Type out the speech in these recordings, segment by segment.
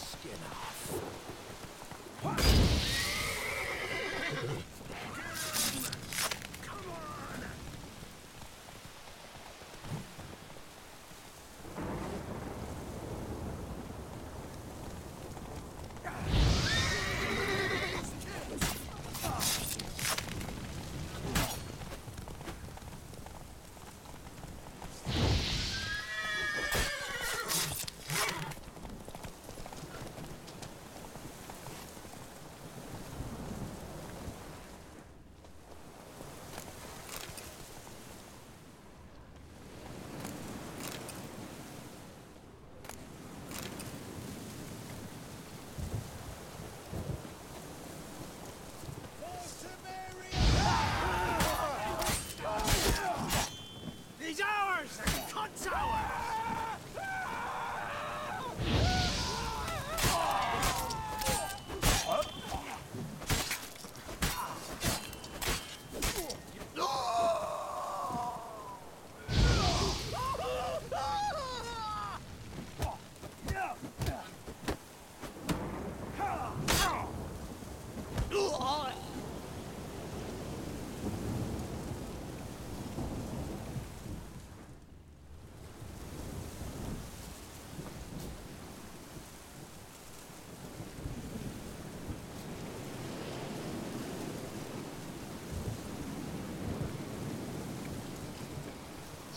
skin off.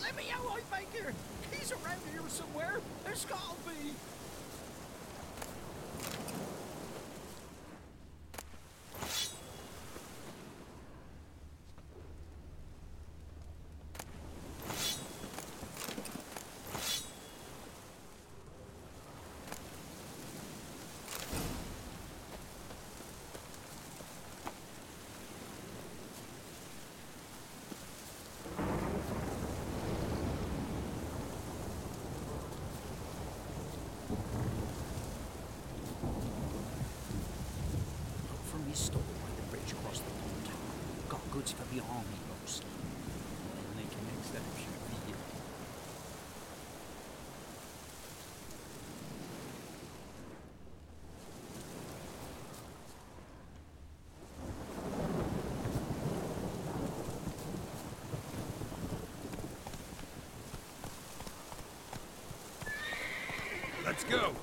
Let me out, I beg you! He's around here somewhere! There's gotta be! Stole by the bridge across the pond. Got goods for the army mostly. I'll make an exception for you. Let's go!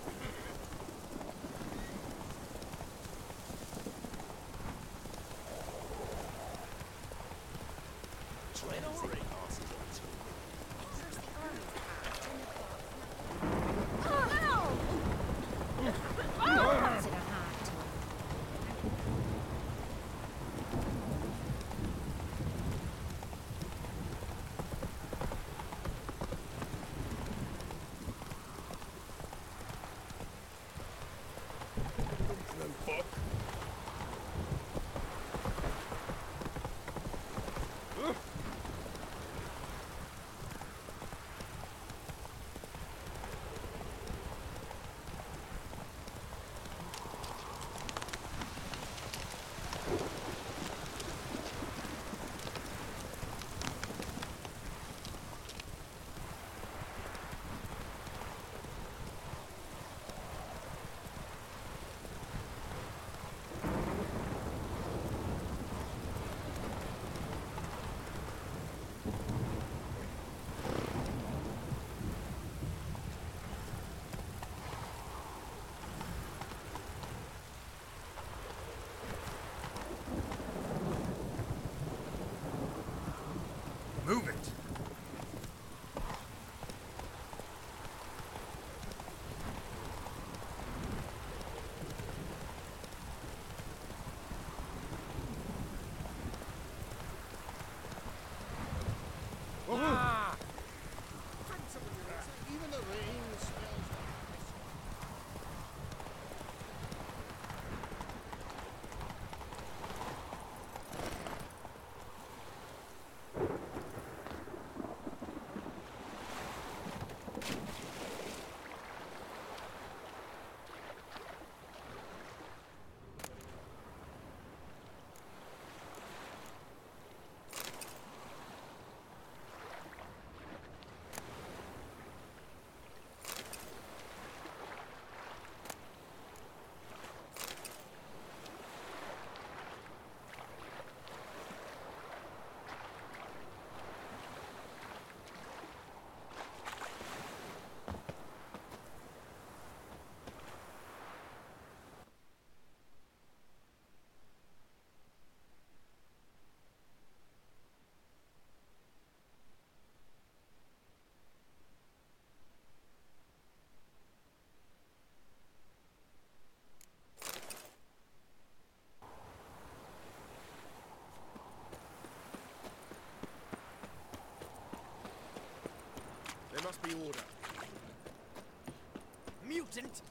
peasant.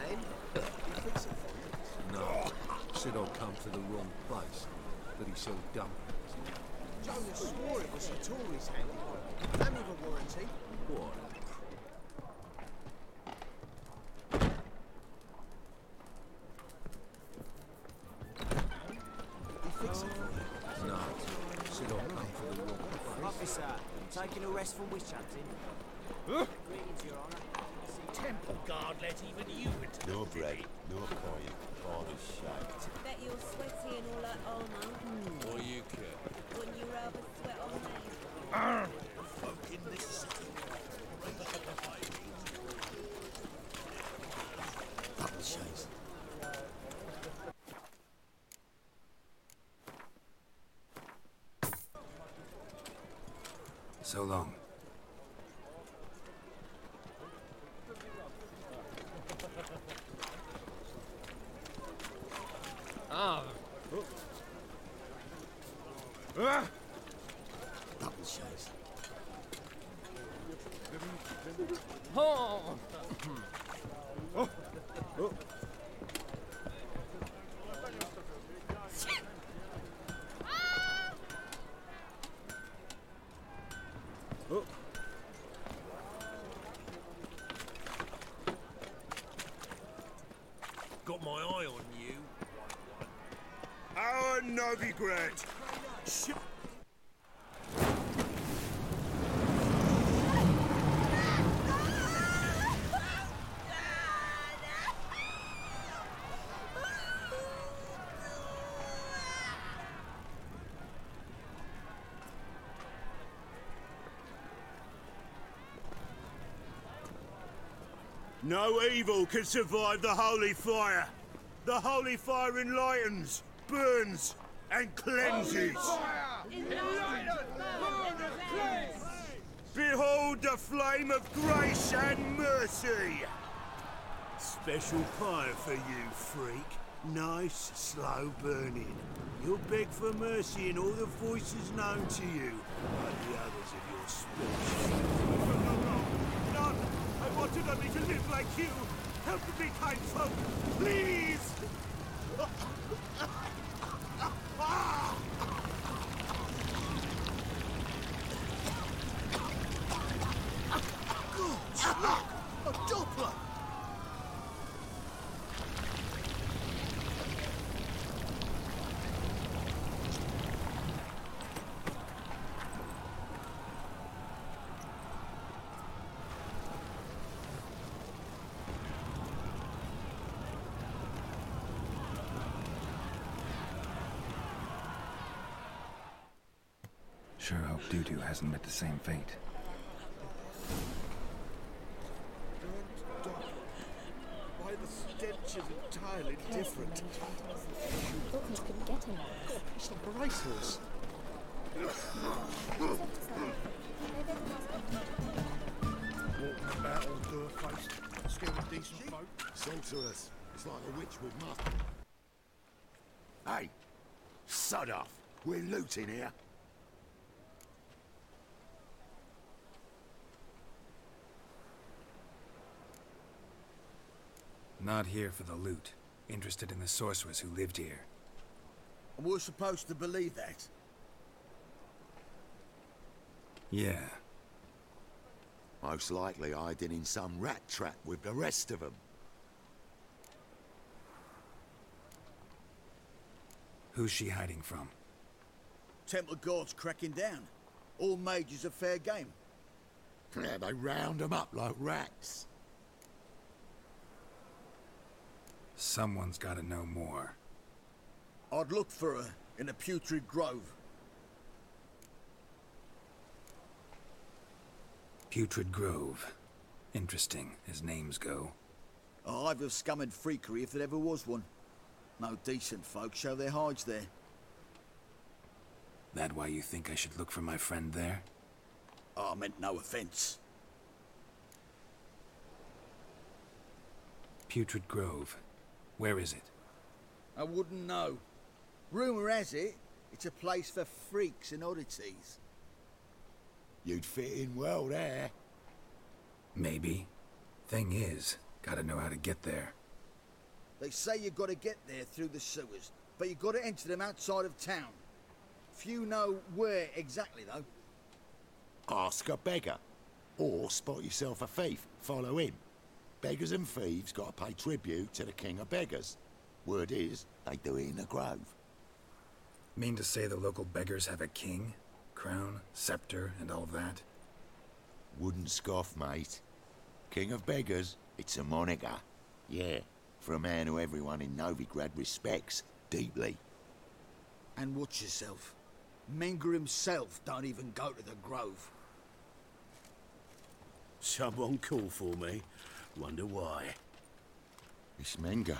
And you fix it for me? No. Said I'd come to the wrong place, but he so dumb. Jonas swore it was a Tory's handiwork. And with a warranty. What? You fix it for me? No. Said I'd come to the wrong place. Officer, taking a rest from witch hunting. Greetings, Your Honour. Temple guard let even you into No bread, no coin, all is shite. Bet you're sweaty and all that armour. Or you could. Wouldn't you rather sweat on me? Folk in this city. Double chase. So long. Double chase. Got my eye on you. Our Novigrad! No evil can survive the holy fire. The holy fire enlightens, burns, and cleanses. Behold the flame of grace and mercy. Special fire for you, freak. Nice, slow burning. You'll beg for mercy in all the voices known to you, like the others of your species. No! I wanted only to live like you! Help me, kind folk! Please! A Doppler! Sure hope Doo-Doo hasn't met the same fate. Why the stench is entirely different. Thought couldn't get him. It's like a racehorse. Walking about all door-faced, scared of decent folk. Sorceress. It's like a witch with musk. Hey! Sod off! We're looting here. Not here for the loot. Interested in the sorceress who lived here. And we're supposed to believe that. Yeah. Most likely hiding in some rat trap with the rest of them. Who's she hiding from? Temple Guard's cracking down. All mages are fair game. Yeah, they round them up like rats. Someone's gotta know more. I'd look for her in a putrid grove. Putrid Grove. Interesting, as names go. A hive of scum and freakery if there ever was one. No decent folk show their hides there. That why you think I should look for my friend there? I meant no offence. Putrid Grove. Where is it? I wouldn't know. Rumour has it, It's a place for freaks and oddities. You'd fit in well there. Maybe. Thing is, gotta know how to get there. They say you gotta get there through the sewers, but you gotta enter them outside of town. Few know where exactly, though. Ask a beggar. Or spot yourself a thief. Follow him. Beggars and thieves gotta pay tribute to the king of beggars. Word is, they do it in the grove. Mean to say the local beggars have a king? Crown, scepter, and all that? Wouldn't scoff, mate. King of beggars, it's a moniker. Yeah, for a man who everyone in Novigrad respects deeply. And watch yourself. Menger himself don't even go to the grove. Someone call for me. Wonder why. It's Menger.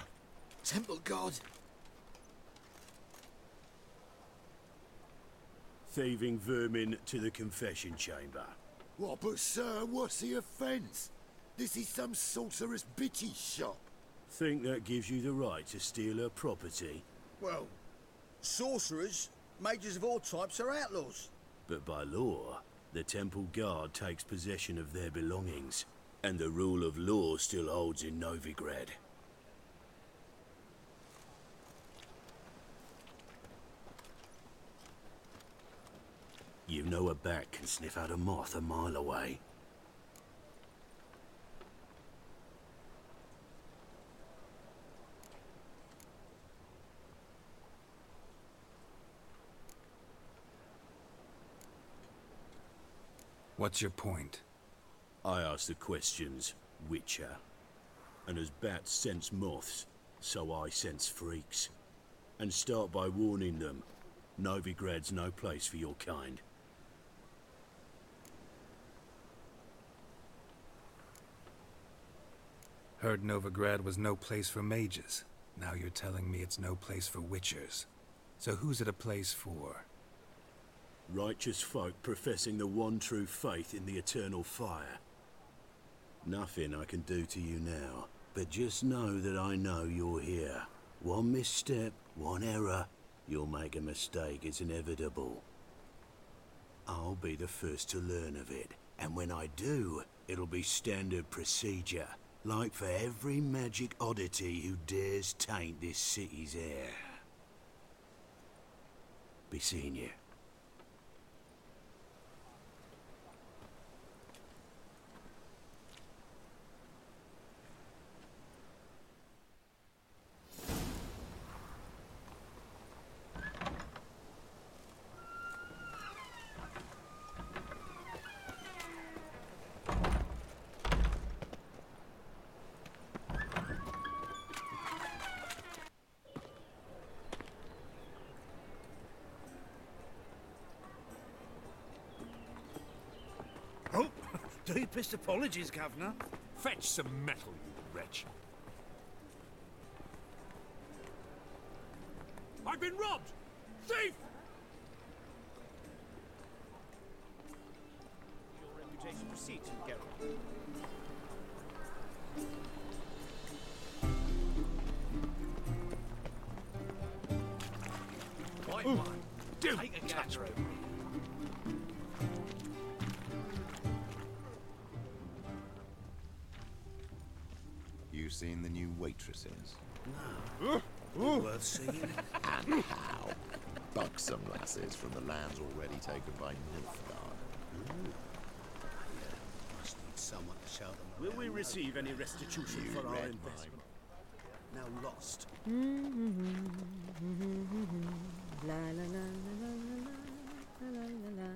Temple God. Thieving vermin to the confession chamber. What, but sir, what's the offence? This is some sorcerer's bitty shop. Think that gives you the right to steal her property? Well, sorcerers, mages of all types are outlaws. But by law, the temple guard takes possession of their belongings, and the rule of law still holds in Novigrad. You know a bat can sniff out a moth a mile away. What's your point? I ask the questions, Witcher. And as bats sense moths, so I sense freaks. And start by warning them, Novigrad's no place for your kind. Heard Novigrad was no place for mages. Now you're telling me it's no place for witchers. So who's it a place for? Righteous folk professing the one true faith in the eternal fire. Nothing I can do to you now, but just know that I know you're here. One misstep, one error, you'll make a mistake, it's inevitable. I'll be the first to learn of it, and when I do, it'll be standard procedure, like for every magic oddity who dares taint this city's air. Be seeing you. Oh, deepest apologies, Governor. Fetch some metal, you wretch. I've been robbed! Thief! Your reputation precedes you, Geralt. Right one. Do Take a touch gander me. over. You seen the new waitresses? Worth seeing? And how? Buxom lasses from the lands already taken by Nilfgaard. Must need someone to show them. Will we receive any restitution You for our read investment? Now lost. La la la la la la la la la.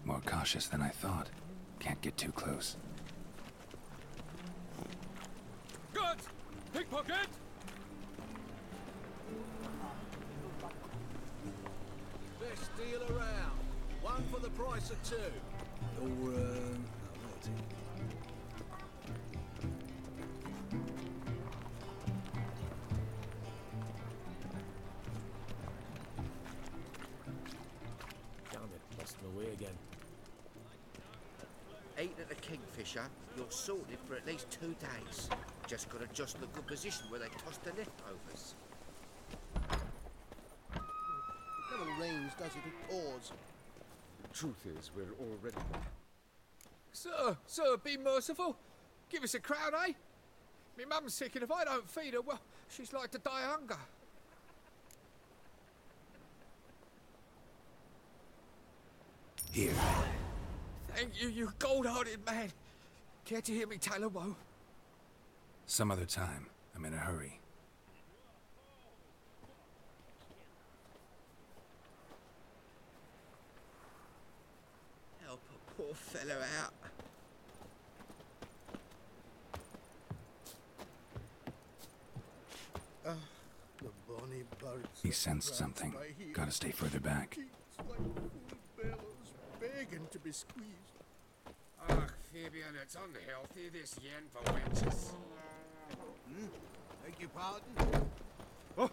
More cautious than I thought. Can't get too close. Goods! Pickpocket! Best deal around. One for the price of two. Damn it, lost my way again. Eating at the Kingfisher, you're sorted for at least 2 days. Just gotta adjust the good position where they toss the leftovers. rains, does it? It pours. Truth is, we're already... Sir, be merciful. Give us a crown, eh? Me mum's sick, and if I don't feed her, well, she's like to die of hunger. Here. Thank you, you gold-hearted man. Care to hear me tell a woe? Some other time. I'm in a hurry. Help a poor fellow out. The bonny birds. He sensed something. Gotta stay further back. Like fool bellows, begging to be squeezed. Ach, Fabian, it's unhealthy, this yen for wenches. Beg your pardon? Oh.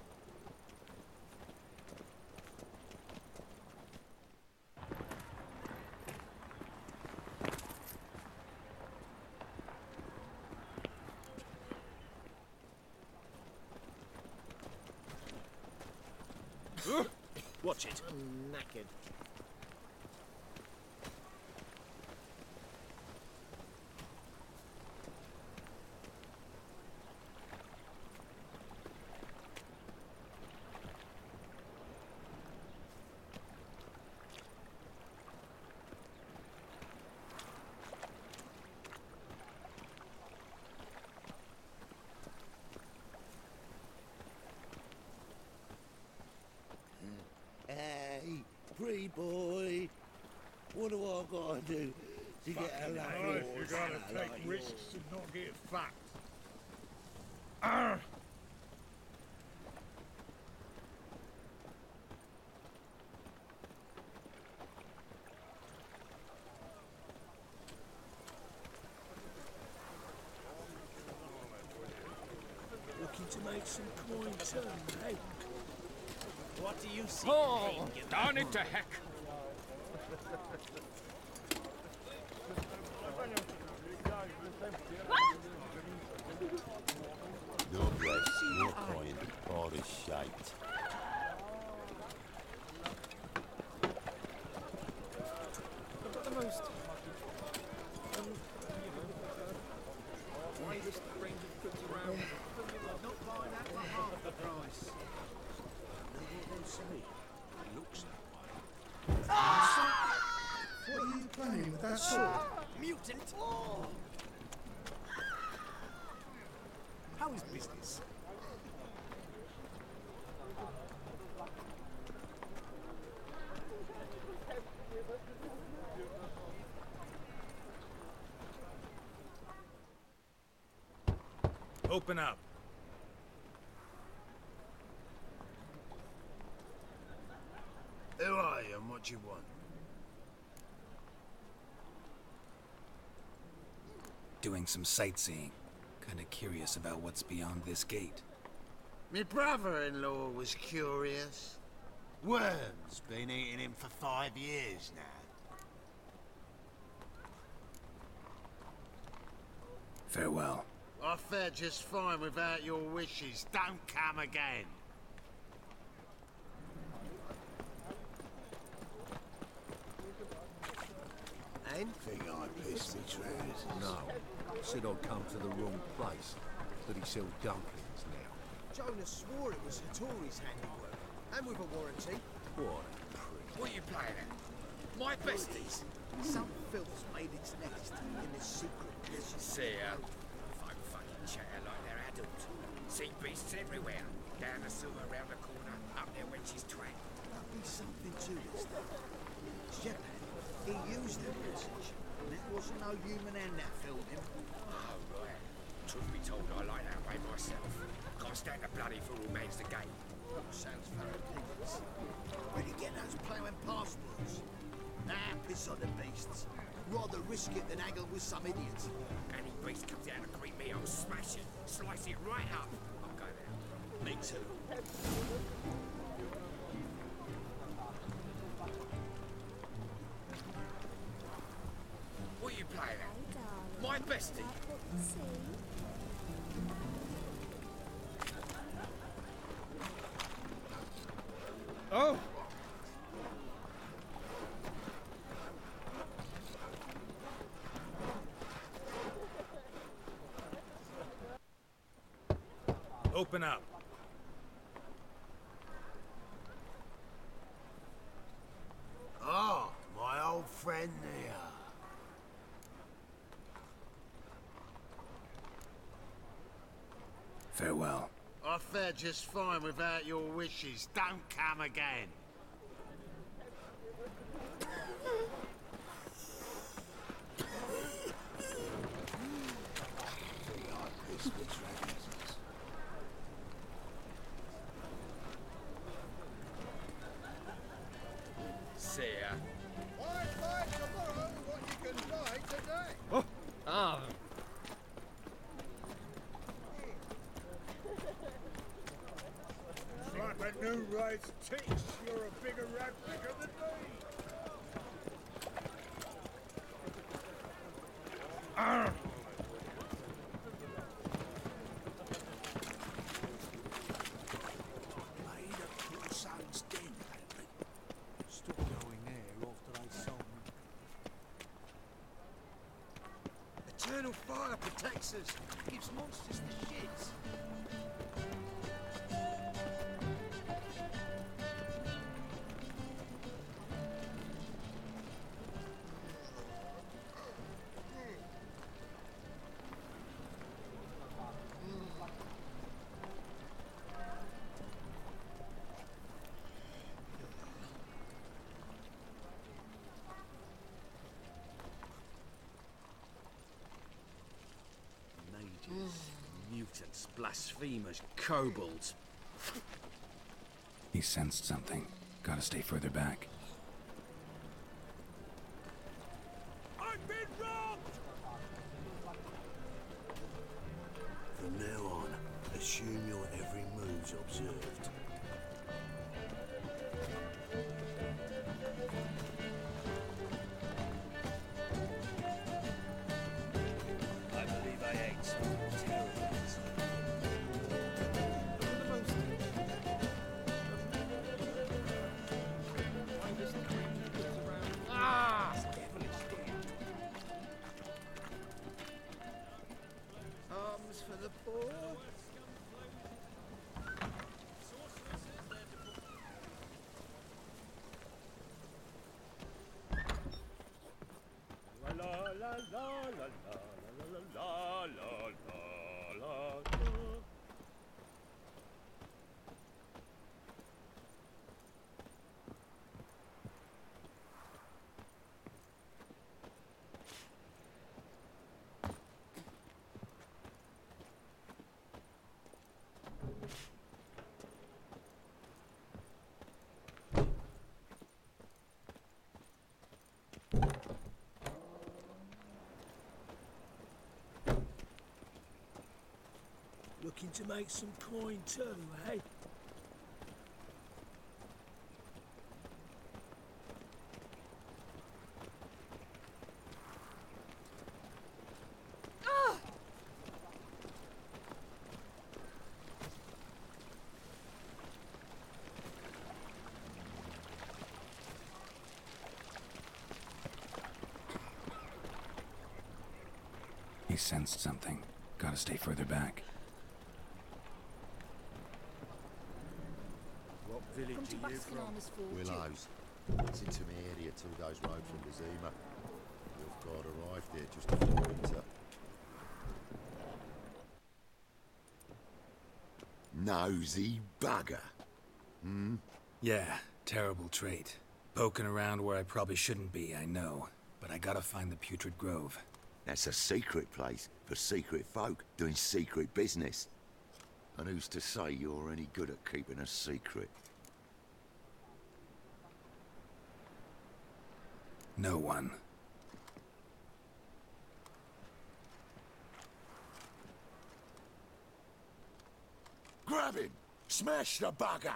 Watch it. I'm knackered. Hey, pretty boy. What do I gotta do to get a lovely You horse gotta like take yours? risks and not get fucked. Looking to make some coin turn, hey? What do you see? Oh, darn it to heck. Your breast, your coin, all this shite. I've got the most... widest range of goods around. Not buy that for half the price. Looks What are you planning with that sword? Mutant! How is business? Open up. Who are you and what do you want? Doing some sightseeing. Kinda curious about what's beyond this gate. My brother-in-law was curious. Worms been eating him for 5 years now. Farewell. I fared just fine without your wishes. Don't come again. And? Think I pissed me trousers. No. Said I'd come to the wrong place. But he sells dumplings now. Jonas swore it was Hattori's handiwork. And with a warranty. What a prick. What are you playing at? My besties. Some filth's made its nest in this secret desert. See ya. Folk fucking chatter like they're adults. Sea beasts everywhere. Down the sewer, round the corner, up there when she's twang. There'll be something to this though. Shepherd, he used the message. And it wasn't no human hand that filled him. Oh, right. Truth be told, I like that way myself. Can't stand the bloody fool who mans the gate. Sounds very pigs. Where'd he get those plowing passwords? Ah, piss on the beasts. Rather risk it than haggle with some idiot. Any beast comes out to greet me, I'll smash it, slice it right up. I'll go there. Me too. What are you playing at? My bestie. Oh, Open up. Ah, my old friend there. Farewell. I fared just fine without your wishes. Don't come again. See ya. Why buy tomorrow what you can buy today? Oh, ah, It's like a new race teach. You're a bigger rat picker than me. Made a poor son's den lately. Stopped going there after they sold me. Eternal fire protects us. Gives monsters the shits. Mages, mutants, blasphemers, kobolds. He sensed something. Gotta stay further back. I've been robbed! From now on, assume your every move's observed. I believe I ate some terrible. Arms for the poor. Looking to make some coin too, eh? He sensed something. Gotta stay further back. What village are you from? Willows. It's into my area 2 days' road from Bazima. Your guard arrived there just before winter. Nosy bugger. Hmm? Yeah, terrible trait. Poking around where I probably shouldn't be, I know. But I gotta find the Putrid Grove. That's a secret place for secret folk doing secret business. And who's to say you're any good at keeping a secret? No one. Grab him! Smash the bugger!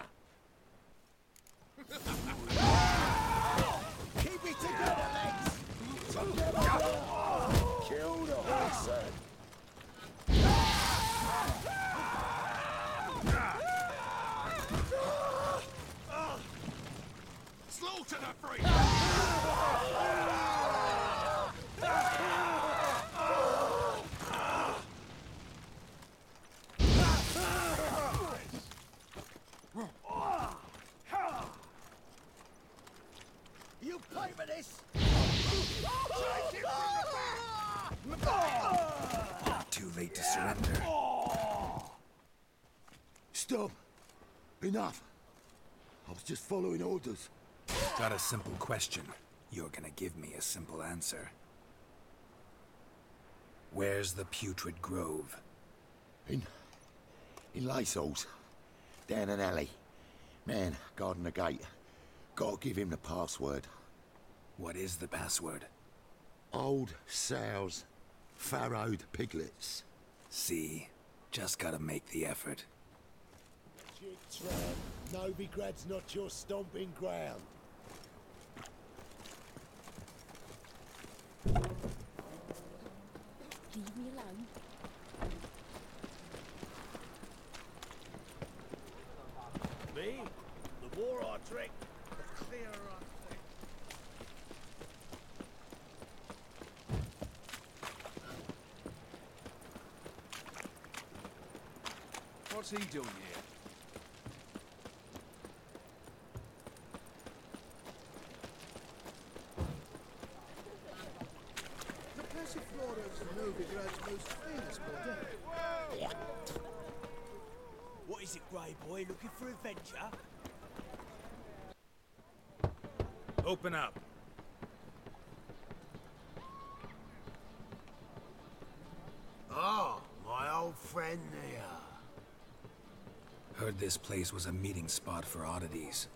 Keep it together, lads! Kill the horse! Slaughter the freak! You pay for this! Too late to surrender. Stop! Enough! I was just following orders. Got a simple question. You're gonna give me a simple answer. Where's the Putrid Grove? In Laceholes. Down an alley. Man, guarding the gate. Gotta give him the password. What is the password? Old sows. Farrowed piglets. See? Just gotta make the effort. Novigrad's not your stomping ground. Leave me alone. Me? The more I drink, the clearer I think. What's he doing here? The Passiflora is Novigrad's most famous border. What is it, Grey Boy? Looking for adventure? Open up. Ah, my old friend there. Heard this place was a meeting spot for oddities.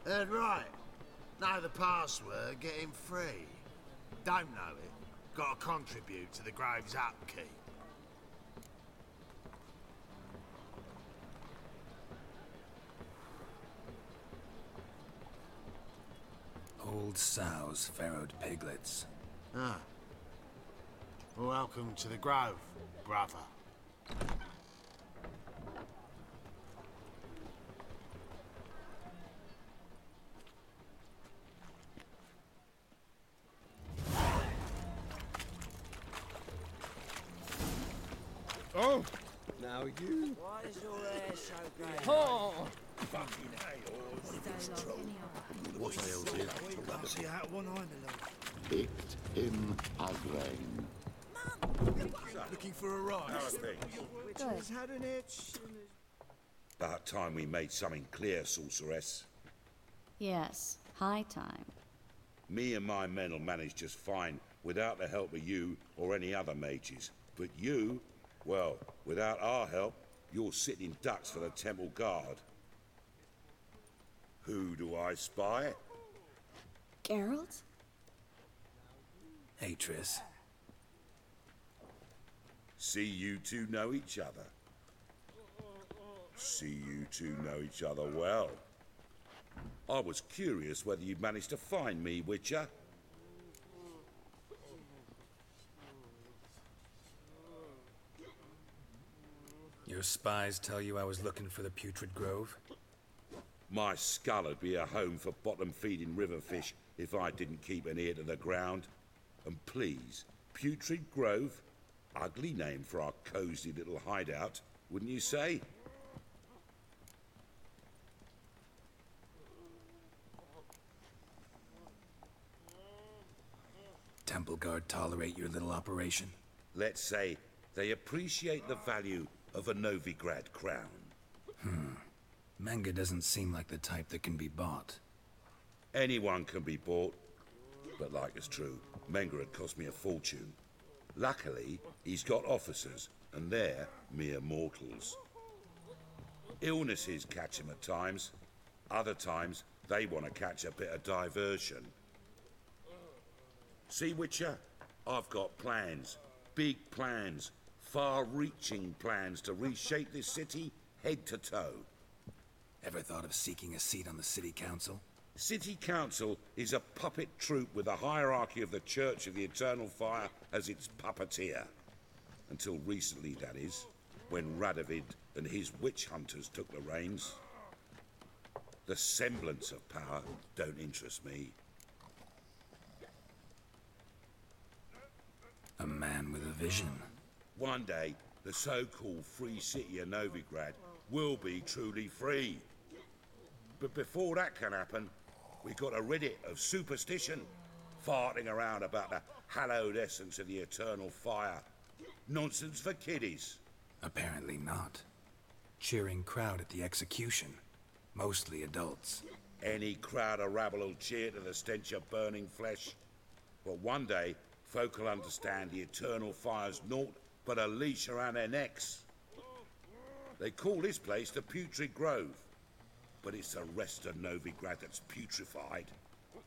That's right. Know the password, get him free. Don't know it, gotta contribute to the Grove's upkeep. Old sows, farrowed piglets. Ah. Welcome to the Grove, brother. Oh! Now you. Why is your hair so grey? Oh! Fucking hell. What the hell's here? Can't see out one eye, my love. Picked him again. Looking for a ride. Which has had an itch. About time we made something clear, sorceress. Yes, high time. Me and my men'll manage just fine without the help of you or any other mages. But you, well, without our help, you're sitting ducks for the temple guard. Who do I spy? Geralt? Hey, Triss. See you two know each other. See you two know each other well. I was curious whether you'd managed to find me, Witcher. Your spies tell you I was looking for the Putrid Grove? My skull'd be a home for bottom-feeding river fish if I didn't keep an ear to the ground. And please, Putrid Grove? Ugly name for our cosy little hideout, wouldn't you say? Temple Guard tolerate your little operation? Let's say they appreciate the value of a Novigrad crown. Menga doesn't seem like the type that can be bought. Anyone can be bought, but like it's true, Menga had cost me a fortune. Luckily, he's got officers, and they're mere mortals. Illnesses catch him at times. Other times, they want to catch a bit of diversion. See, Witcher? I've got plans. Big plans. Far-reaching plans to reshape this city head to toe. Ever thought of seeking a seat on the city council? City Council is a puppet troupe with a hierarchy of the Church of the Eternal Fire as its puppeteer. Until recently, that is, when Radovid and his witch hunters took the reins. The semblance of power don't interest me. A man with a vision. One day, the so-called free city of Novigrad will be truly free. But before that can happen, We got rid it of superstition, farting around about the hallowed essence of the eternal fire. Nonsense for kiddies. Apparently not. Cheering crowd at the execution. Mostly adults. Any crowd of rabble will cheer to the stench of burning flesh. But one day, folk will understand the eternal fire's naught but a leash around their necks. They call this place the Putrid Grove, but it's the rest of Novigrad that's putrefied.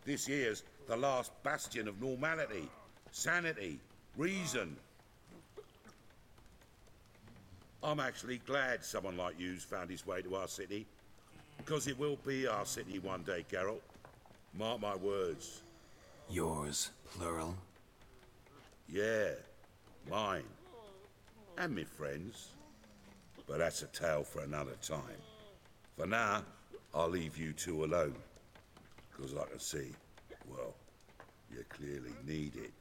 This here's the last bastion of normality, sanity, reason. I'm actually glad someone like you's found his way to our city, because it will be our city one day, Geralt. Mark my words. Yours, plural? Yeah, mine. And me friends. But that's a tale for another time. For now, I'll leave you two alone. Because I can see, well, you clearly need it.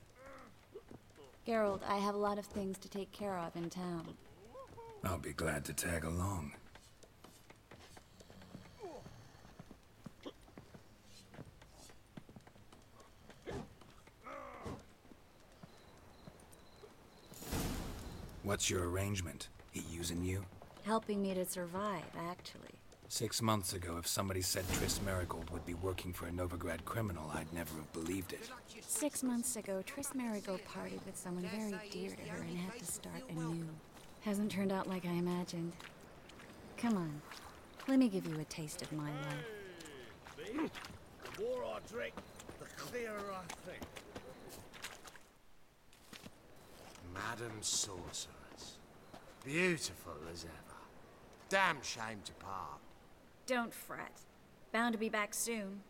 Geralt, I have a lot of things to take care of in town. I'll be glad to tag along. What's your arrangement? He using you? Helping me to survive, actually. 6 months ago, if somebody said Triss Merigold would be working for a Novigrad criminal, I'd never have believed it. 6 months ago, Triss Merigold partied with someone very dear to her and had to start anew. Hasn't turned out like I imagined. Come on, let me give you a taste of my life. The more I drink, the clearer I think. Madam Sorceress. Beautiful as ever. Damn shame to part. Don't fret. Bound to be back soon.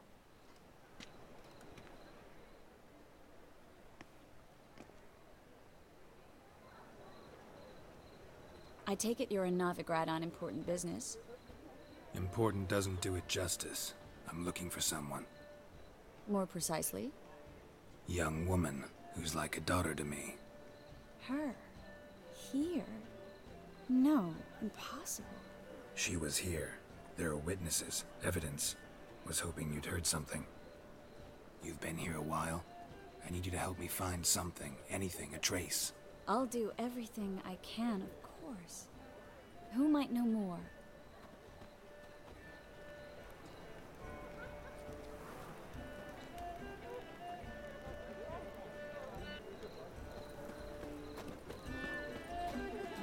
I take it you're in Novigrad on important business. Important doesn't do it justice. I'm looking for someone. More precisely? Young woman who's like a daughter to me. Her? Here? No, impossible. She was here. There are witnesses, evidence. Was hoping you'd heard something. You've been here a while. I need you to help me find something, anything, a trace. I'll do everything I can, of course. Who might know more?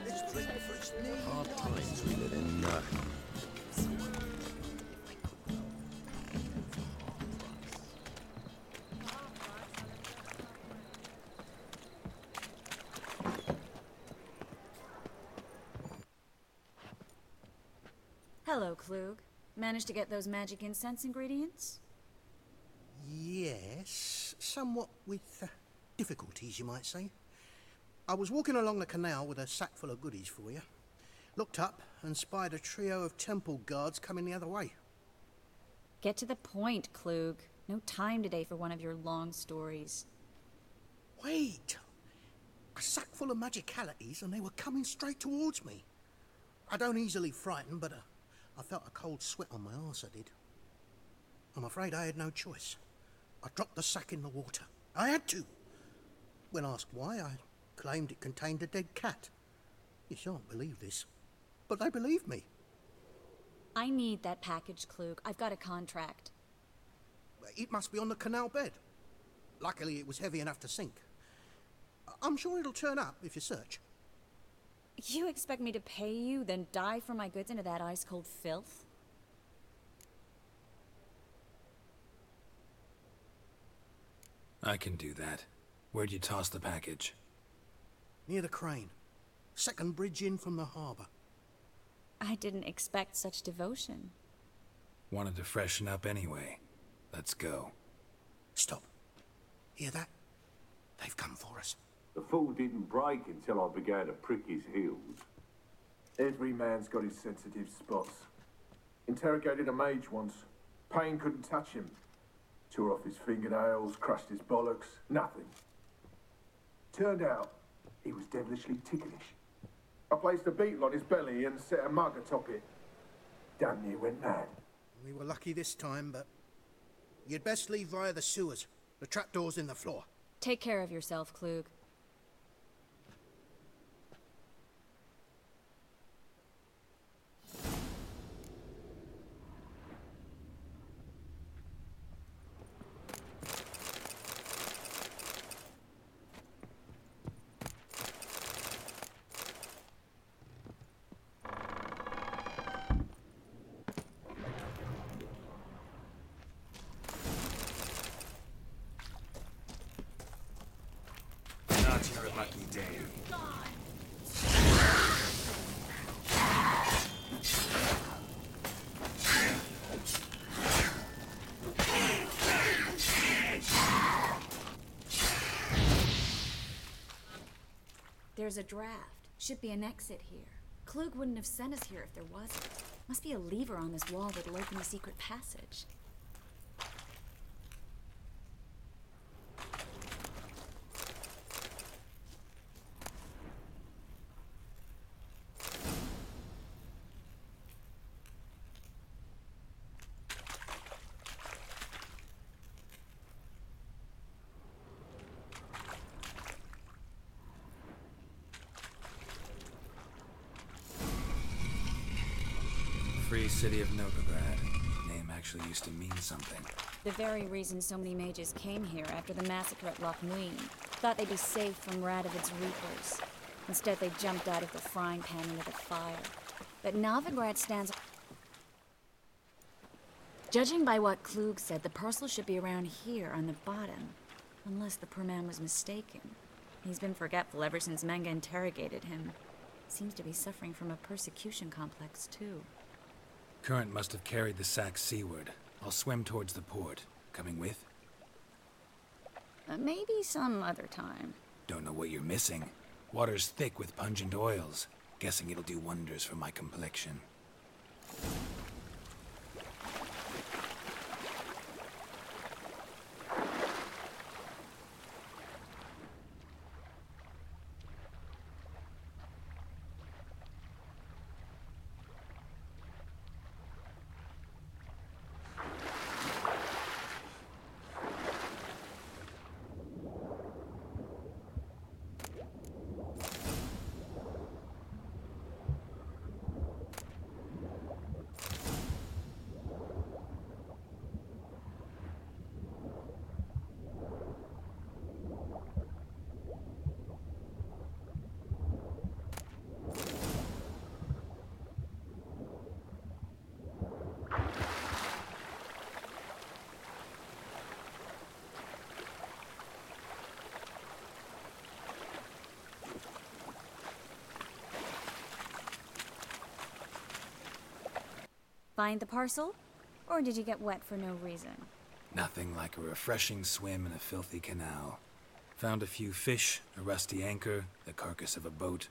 Let's drink first name. Hard times we live in. Hello, Klug. Managed to get those magic incense ingredients? Yes, somewhat with difficulties, you might say. I was walking along the canal with a sack full of goodies for you. Looked up and spied a trio of temple guards coming the other way. Get to the point, Klug. No time today for one of your long stories. Wait! A sack full of magicalities and they were coming straight towards me. I don't easily frighten, but I felt a cold sweat on my arse, I did. I'm afraid I had no choice. I dropped the sack in the water. I had to. When asked why, I claimed it contained a dead cat. You shan't believe this, but they believed me. I need that package, Klug. I've got a contract. It must be on the canal bed. Luckily, it was heavy enough to sink. I'm sure it'll turn up if you search. You expect me to pay you, then dive for my goods into that ice-cold filth? I can do that. Where'd you toss the package? Near the crane. Second bridge in from the harbour. I didn't expect such devotion. Wanted to freshen up anyway. Let's go. Stop. Hear that? They've come for us. The fool didn't break until I began to prick his heels. Every man's got his sensitive spots. Interrogated a mage once. Pain couldn't touch him. Tore off his fingernails, crushed his bollocks, nothing. Turned out, he was devilishly ticklish. I placed a beetle on his belly and set a mug atop it. Damn near went mad. We were lucky this time, but You'd best leave via the sewers. The trapdoor's in the floor. Take care of yourself, Klug. Not your lucky day. There's a draft. Should be an exit here. Klug wouldn't have sent us here if there wasn't. Must be a lever on this wall that'll open the secret passage. Free city of Novigrad. Name actually used to mean something. The very reason so many mages came here after the massacre at Loch Muin. Thought they'd be safe from Radovid's reapers. Instead, they jumped out of the frying pan into the fire. But Novigrad stands... Judging by what Klug said, the parcel should be around here on the bottom. Unless the poor man was mistaken. He's been forgetful ever since Manga interrogated him. Seems to be suffering from a persecution complex, too. Current must have carried the sack seaward. I'll swim towards the port. Coming with? Maybe some other time. Don't know what you're missing. Water's thick with pungent oils. Guessing it'll do wonders for my complexion. Find the parcel? Or did you get wet for no reason? Nothing like a refreshing swim in a filthy canal. Found a few fish, a rusty anchor, the carcass of a boat.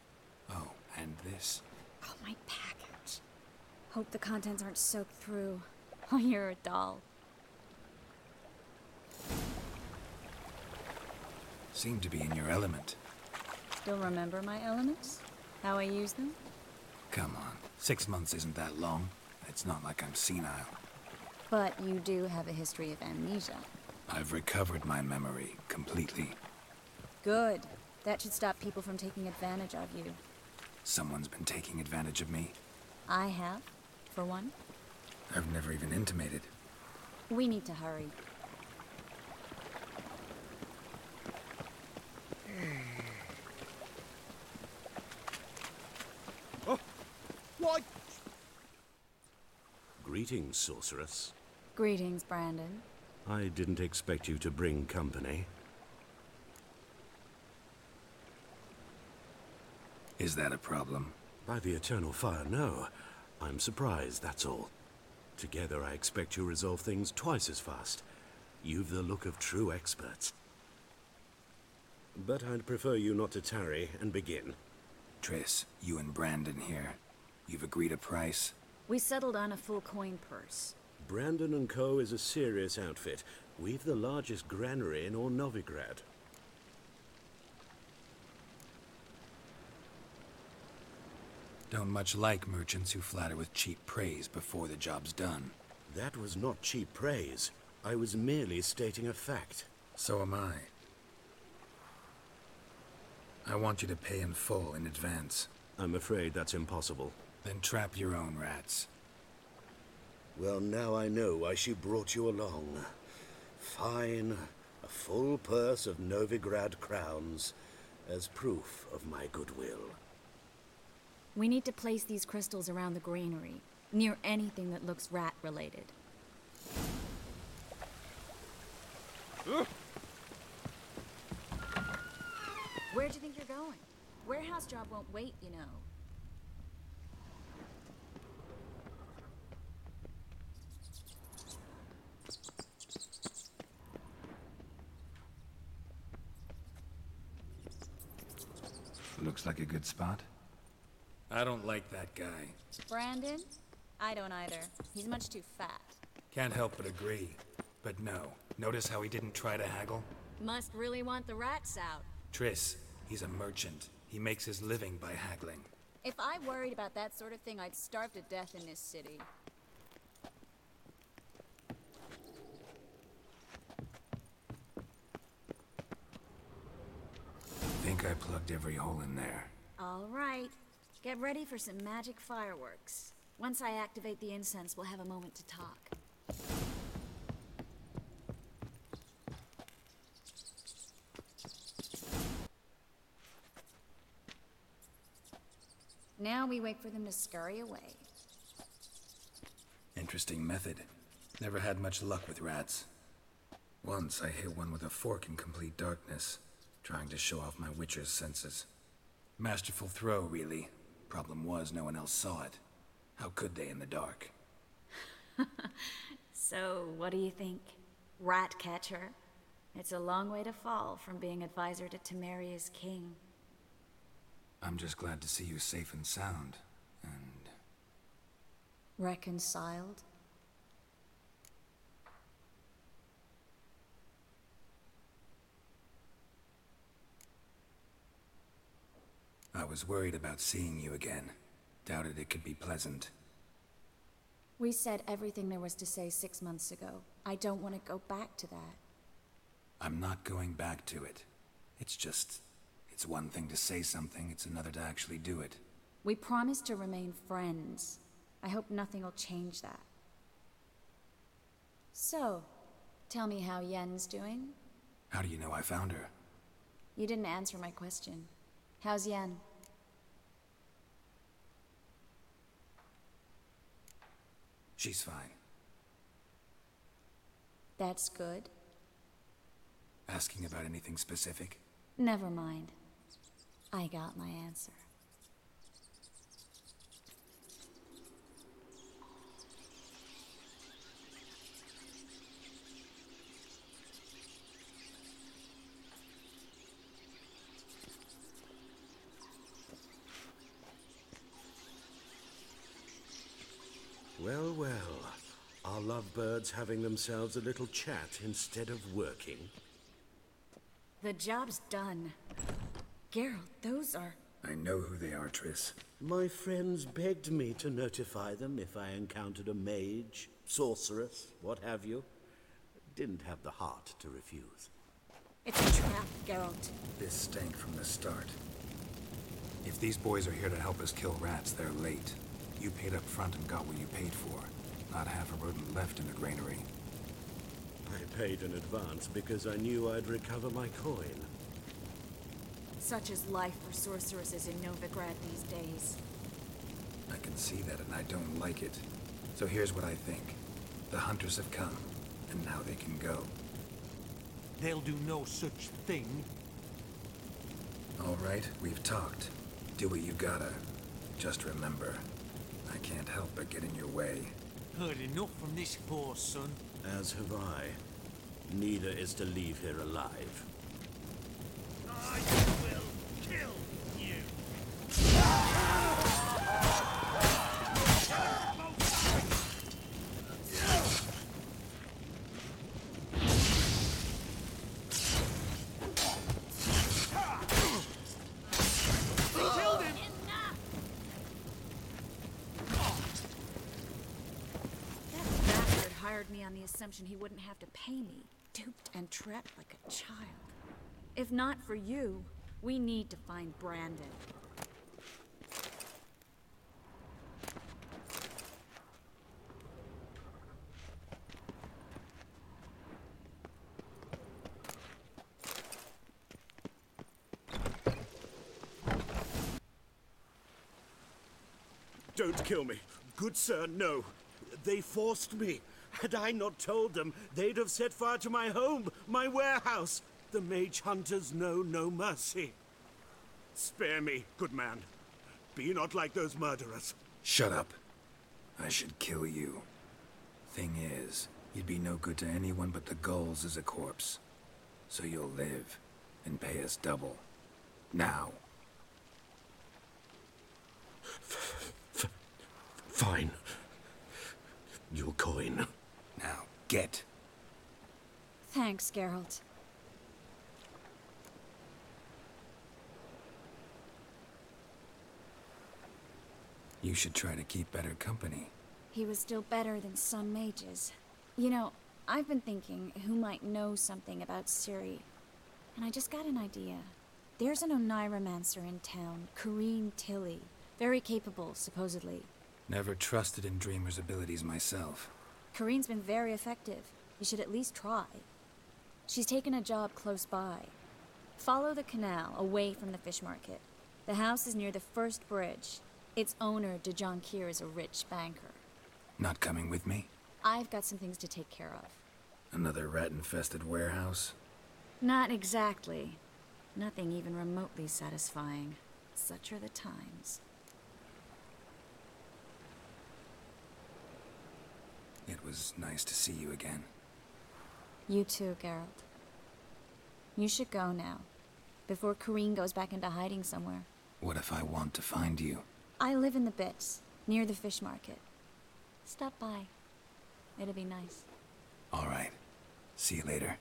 Oh, and this. Oh, my package. Hope the contents aren't soaked through. Oh, you're a doll. Seem to be in your element. Still remember my elements? How I use them? Come on, 6 months isn't that long. It's not like I'm senile. But you do have a history of amnesia. I've recovered my memory completely. Good. That should stop people from taking advantage of you. Someone's been taking advantage of me. I have, for one. I've never even intimated. We need to hurry. Oh, why? Greetings, sorceress. Greetings, Brandon. I didn't expect you to bring company. Is that a problem? By the eternal fire, no. I'm surprised, that's all. Together, I expect you resolve things twice as fast. You've the look of true experts. But I'd prefer you not to tarry and begin. Triss, you and Brandon here. You've agreed a price? We settled on a full coin purse. Brandon & Co. is a serious outfit. We've the largest granary in all Novigrad. Don't much like merchants who flatter with cheap praise before the job's done. That was not cheap praise. I was merely stating a fact. So am I. I want you to pay in full in advance. I'm afraid that's impossible. Then trap your own rats. Well, now I know why she brought you along. Fine. A full purse of Novigrad crowns as proof of my goodwill. We need to place these crystals around the granary, near anything that looks rat-related. Where do you think you're going? Warehouse job won't wait, you know. Looks like a good spot. I don't like that guy. Brandon? I don't either. He's much too fat. Can't help but agree. But no. Notice how he didn't try to haggle? Must really want the rats out. Triss, he's a merchant. He makes his living by haggling. If I worried about that sort of thing, I'd starve to death in this city. Think I plugged every hole in there. All right. Get ready for some magic fireworks. Once I activate the incense, we'll have a moment to talk. Now we wait for them to scurry away. Interesting method. Never had much luck with rats. Once I hit one with a fork in complete darkness, trying to show off my witcher's senses. Masterful throw, really. Problem was, no one else saw it. How could they in the dark? So, what do you think? Rat catcher? It's a long way to fall from being advisor to Temeria's king. I'm just glad to see you safe and sound, and... Reconciled? I was worried about seeing you again. Doubted it could be pleasant. We said everything there was to say 6 months ago. I don't want to go back to that. I'm not going back to it. It's just... It's one thing to say something, it's another to actually do it. We promised to remain friends. I hope nothing will change that. So, tell me how Yen's doing? How do you know I found her? You didn't answer my question. How's Yen? She's fine. That's good. Asking about anything specific? Never mind. I got my answer. Well, well. Are lovebirds having themselves a little chat instead of working? The job's done. Geralt, those are... I know who they are, Triss. My friends begged me to notify them if I encountered a mage, sorceress, what have you. Didn't have the heart to refuse. It's a trap, Geralt. This stank from the start. If these boys are here to help us kill rats, they're late. You paid up front and got what you paid for. Not half a rodent left in the granary. I paid in advance because I knew I'd recover my coin. Such is life for sorceresses in Novigrad these days. I can see that and I don't like it. So here's what I think. The hunters have come, and now they can go. They'll do no such thing. All right, we've talked. Do what you gotta. Just remember, I can't help but get in your way. Heard enough from this poor son. As have I. Neither is to leave here alive. I will kill you. Killed him! That bastard hired me on on the assumption he wouldn't have to pay me, duped and trapped like a child. If not for you, we need to find Brandon. Don't kill me. Good sir, no. They forced me. Had I not told them, they'd have set fire to my home, my warehouse. The mage hunters know no mercy. Spare me, good man. Be not like those murderers. Shut up. I should kill you. Thing is, you'd be no good to anyone but the gulls as a corpse. So you'll live and pay us double. Now. Fine. Your coin. Now, get. Thanks, Geralt. You should try to keep better company. He was still better than some mages. You know, I've been thinking who might know something about Ciri. And I just got an idea. There's an Oneiromancer in town, Corrine Tilly. Very capable, supposedly. Never trusted in Dreamer's abilities myself. Corrine's been very effective. You should at least try. She's taken a job close by. Follow the canal, away from the fish market. The house is near the first bridge. Its owner, de Jonquier, is a rich banker. Not coming with me? I've got some things to take care of. Another rat-infested warehouse? Not exactly. Nothing even remotely satisfying. Such are the times. It was nice to see you again. You too, Geralt. You should go now, before Corrine goes back into hiding somewhere. What if I want to find you? I live in the Bits, near the fish market. Stop by. It'll be nice. All right. See you later.